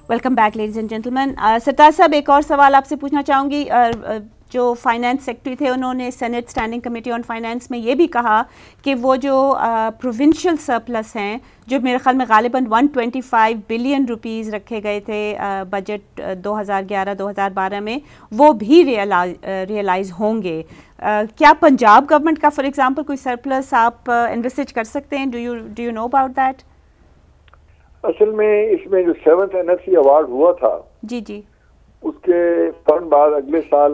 Welcome back ladies and gentleman. Sartaj sahab, एक और सवाल आपसे पूछना चाहूँगी। जो फाइनेंस सेक्रेटरी थे उन्होंने senate standing committee on finance में ये भी कहा कि वो जो प्रोविंशियल सरप्लस हैं, जो मेरे ख्याल में गालिबन 125 बिलियन रुपीस रखे गए थे बजट 2011-2012 में, वो भी रियलाइज़ होंगे। क्या पंजाब गवर्नमेंट का फॉर एग्जांपल कोई सरप्लस आप इन्वेस्टिज कर सकते हैं? Do you know about that? असल में इसमें जो 7th NFC अवार्ड हुआ था, जी जी, उसके फौरन बाद अगले साल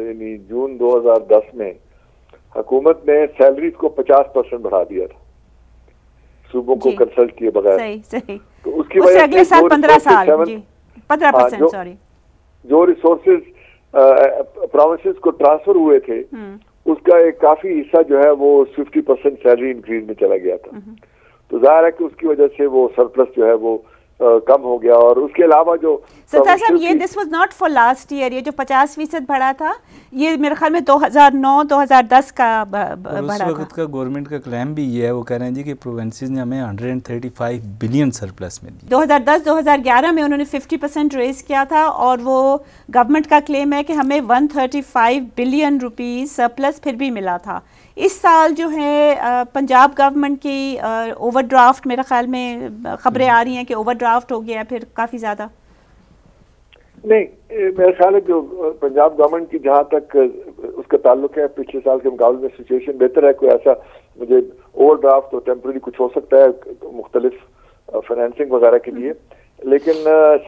यानी जून 2010 में हुकूमत ने सैलरीज को 50% बढ़ा दिया था, सूबों को कंसल्ट किए बगैर। सही। तो उसकी वजह से अगले साल 15 साल जी 15% सॉरी, जो रिसोर्सेज प्रोविंसेस को ट्रांसफर हुए थे उसका एक काफी हिस्सा जो है वो 50% सैलरी इंक्रीज में चला गया था। तो जाहिर है कि उसकी वजह से वो सरप्लस जो है वो कम हो गया। और उसके अलावा जो सरताज साहब, ये this was not for last year, ये जो 50% बढ़ा था ये मेरे ख्याल में 2009-2010 का बढ़ा था। उस वक्त का गवर्नमेंट का क्लेम भी ये है, वो कह रहे हैं जी कि प्रोविंसेस ने हमें 135 बिलियन सरप्लस में दी। 2010-2011 में उन्होंने 50% रेज किया था और वो गवर्नमेंट का क्लेम है कि हमें 135 बिलियन रुपीस सरप्लस फिर भी मिला था। इस साल जो है पंजाब गवर्नमेंट की ओवरड्राफ्ट, मेरे ख्याल में खबरें आ रही हैं कि ओवरड्राफ्ट हो गया फिर काफ़ी ज़्यादा। नहीं, मेरा ख्याल है जो पंजाब गवर्नमेंट की जहाँ तक उसका ताल्लुक है, पिछले साल के मुकाबले में सिचुएशन बेहतर है। कोई ऐसा मुझे ओवरड्राफ्ट तो टेम्पररी कुछ हो सकता है मुख्तलिफ फाइनेंसिंग वगैरह के लिए, लेकिन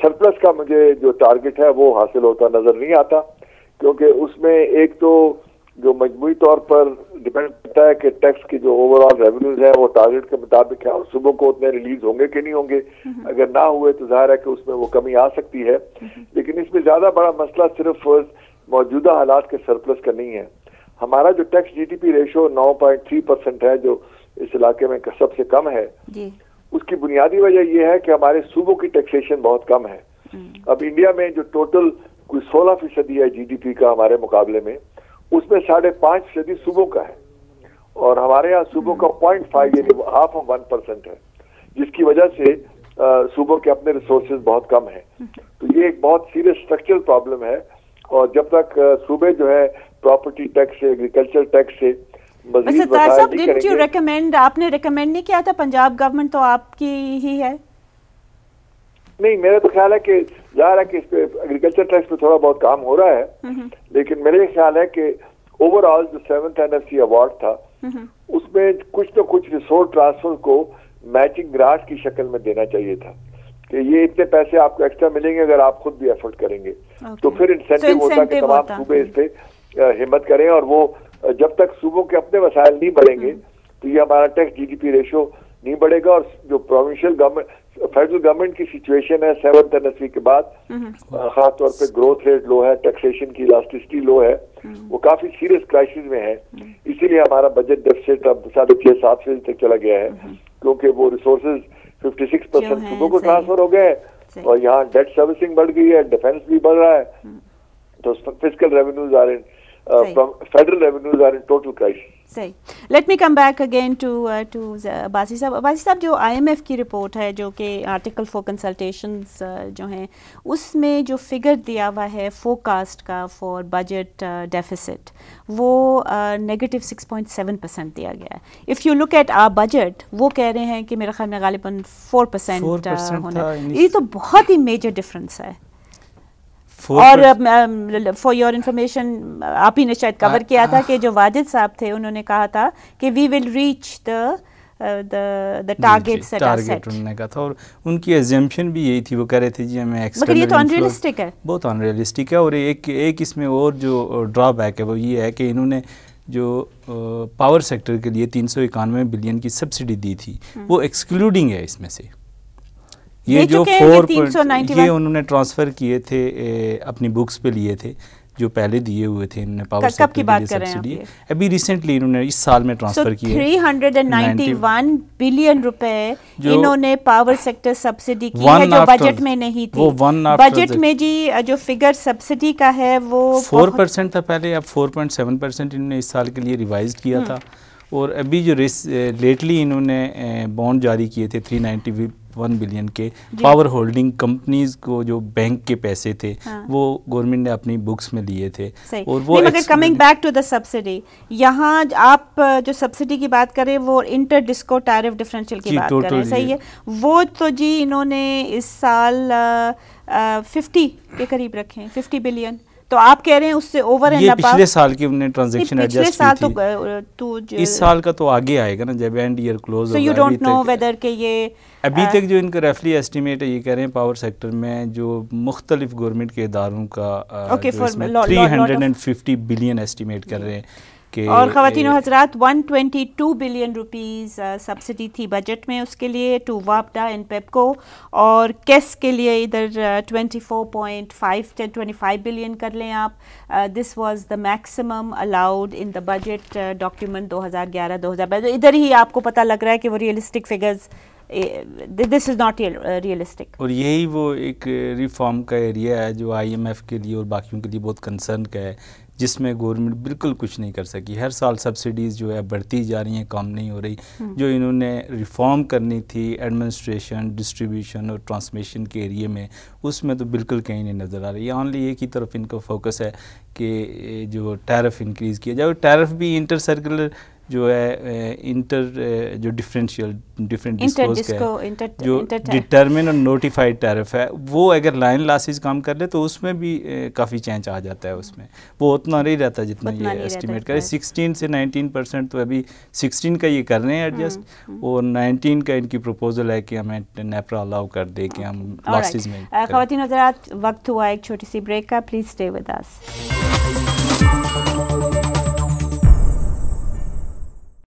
सरप्लस का मुझे जो टारगेट है वो हासिल होता नजर नहीं आता, क्योंकि उसमें एक तो जो मजमूई तौर पर डिपेंड करता है कि टैक्स की जो ओवरऑल रेवेन्यूज है वो टारगेट के मुताबिक है और सूबों को उतने रिलीज होंगे कि नहीं होंगे। अगर ना हुए तो जाहिर है कि उसमें वो कमी आ सकती है। लेकिन इसमें ज्यादा बड़ा मसला सिर्फ मौजूदा हालात के सरप्लस का नहीं है। हमारा जो टैक्स GDP रेशो 9.3% है, जो इस इलाके में सबसे कम है, उसकी बुनियादी वजह यह है कि हमारे सूबों की टैक्सेशन बहुत कम है। अब इंडिया में जो टोटल कोई 16% है GDP का हमारे मुकाबले में, उसमें 5.5% सूबों का है और हमारे यहाँ सूबों का 0.5 यानी 0.5% है, जिसकी वजह से सूबों के अपने रिसोर्सेज बहुत कम हैं। तो ये एक बहुत सीरियस स्ट्रक्चरल प्रॉब्लम है और जब तक सूबे जो है प्रॉपर्टी टैक्स से, एग्रीकल्चर टैक्स से मजीद आपने रिकमेंड नहीं किया था? पंजाब गवर्नमेंट तो आपकी ही है। नहीं, मेरा तो ख्याल है कि जाहिर है कि इस पे एग्रीकल्चर टैक्स पे थोड़ा बहुत काम हो रहा है, लेकिन मेरे ख्याल है कि ओवरऑल जो 7th NFC अवार्ड था उसमें कुछ तो कुछ रिसोर्स ट्रांसफर को मैचिंग ग्रांट की शक्ल में देना चाहिए था कि ये इतने पैसे आपको एक्स्ट्रा मिलेंगे अगर आप खुद भी एफर्ट करेंगे। तो फिर इंसेंटिव होता कि तमाम सूबे इस पे हिम्मत करें, और वो जब तक सूबों के अपने वसाइल नहीं बढ़ेंगे तो ये हमारा टैक्स GDP रेशो नहीं बढ़ेगा। और जो प्रोविंशियल गवर्नमेंट, फेडरल गवर्नमेंट की सिचुएशन है 7th NFC के बाद, खास तौर पे ग्रोथ रेट लो है, टैक्सेशन की इलास्टिसिटी लो है, वो काफी सीरियस क्राइसिस में है। इसीलिए हमारा बजट डेफिसिट अब 6.5-7% तक चला गया है, क्योंकि वो रिसोर्सेज 56% सूबों को ट्रांसफर हो गए और यहाँ डेट सर्विसिंग बढ़ गई है, डिफेंस भी बढ़ रहा है, तो fiscal revenues are in federal revenues are in total crisis. सही। Let me come back again to Abbasi sahab. Abbasi साहब, जो IMF की रिपोर्ट है, जो कि आर्टिकल फॉर कंसल्टेशंस जो हैं, उसमें जो फिगर दिया हुआ है फोरकास्ट का फॉर बजट डेफिसिट, वो -6.7% दिया गया है। If you look at our budget, वो कह रहे हैं कि मेरे ख्याल में गालिबन 4% होना। ये तो बहुत ही मेजर डिफरेंस है। और फॉर योर इंफॉर्मेशन, आप ही ने शायद कवर किया था कि जो वाजिद साहब थे उन्होंने कहा था कि we will reach the targets set. उन्होंने कहा था और उनकी एग्जम्पशन भी यही थी। वो कह रहे थे जी हमें मगर ये तो अनरियलिस्टिक है, बहुत अनरियलिस्टिक है। और एक इसमें और जो ड्रॉबैक है वो ये है कि इन्होंने जो पावर सेक्टर के लिए 391 बिलियन की सब्सिडी दी थी, वो एक्सक्लूडिंग है इसमें से। ये जो 4 ये उन्होंने ट्रांसफ़र किए थे, अपनी बुक्स पे लिए थे, जो पहले दिए हुए थे इन्होंने पावर सेक्टर के लिए सब्सिडी, अभी रिसेंटली इन्होंने इस साल में ट्रांसफ़र किए 391 बिलियन रुपए इन्होंने पावर सेक्टर सब्सिडी की है, जो बजट में नहीं थी। बजट में जी जो फिगर सब्सिडी का है वो 4% था पहले, अब 4.7% इन्होंने इस साल के लिए रिवाइज किया था। और अभी जो लेटली इन्होंने बॉन्ड जारी किए थे 390 1 बिलियन के पावर होल्डिंग कंपनीज को जो बैंक के पैसे थे वो गवर्नमेंट ने अपनी बुक्स में लिए थे। और वो मगर coming back to the subsidy, यहाँ आप जो सब्सिडी की बात करें वो इंटर डिस्को टैरिफ डिफरेंशियल की बात कर रहे हैं, सही है? वो तो जी इन्होंने इस साल 50 के करीब रखे हैं, 50 बिलियन। तो आप कह रहे हैं उससे ओवर एंड अबव पिछले साल की उन्होंने ट्रांजैक्शन एडजस्ट की थी, तो इस साल का तो आगे आएगा ना जब एंड ईयर क्लोज होगा। So you don't know whether के ये अभी तक जो इनका रफली एस्टिमेट है, ये कह रहे हैं पावर सेक्टर में जो मुख्तलिफ गवर्नमेंट के इदारों का 350 बिलियन एस्टिमेट कर रहे हैं। और ख़वातीन और हज़रात 122 बिलियन रुपीस सब्सिडी थी बजट में उसके लिए टू वापडा एंड पेपको, और केस के लिए इधर 24.5 बिलियन कर लें आप। This was the maximum allowed in the budget document 2011-2012। इधर ही आपको पता लग रहा है कि वो realistic figures, this is not realistic. और यही वो एक रिफॉर्म का एरिया है जो IMF के लिए और बाकियों के लिए बहुत कंसर्न का है, जिसमें गवर्नमेंट बिल्कुल कुछ नहीं कर सकी। हर साल सब्सिडीज़ जो है बढ़ती जा रही हैं, कम नहीं हो रही। जो इन्होंने रिफॉर्म करनी थी एडमिनिस्ट्रेशन, डिस्ट्रीब्यूशन और ट्रांसमिशन के एरिए में, उसमें तो बिल्कुल कहीं नहीं नज़र आ रही। ओनली एक ही तरफ इनका फोकस है कि जो टैरिफ इंक्रीज़ किया जाए, टैरिफ भी इंटर सर्कुलर जो है जो डिफरेंशियल डिफरेंट डिस्कोज का है, जो डिटर्मिन और नोटिफाइड टैरिफ है, वो अगर लाइन लॉसेस काम कर ले तो उसमें भी काफ़ी चेंज आ जाता है। उसमें वो उतना नहीं रहता जितना ये एस्टिमेट करे। 16 से 19% तो अभी 16 का ये कर रहे हैं एडजस्ट, और 19 का इनकी प्रपोजल है कि हमें नेपरा अलाउ कर दे कि हम लॉसेस में। ख़वातीन हज़रात, वक्त हुआ एक छोटी सी ब्रेक का, प्लीज़ स्टे विद अस।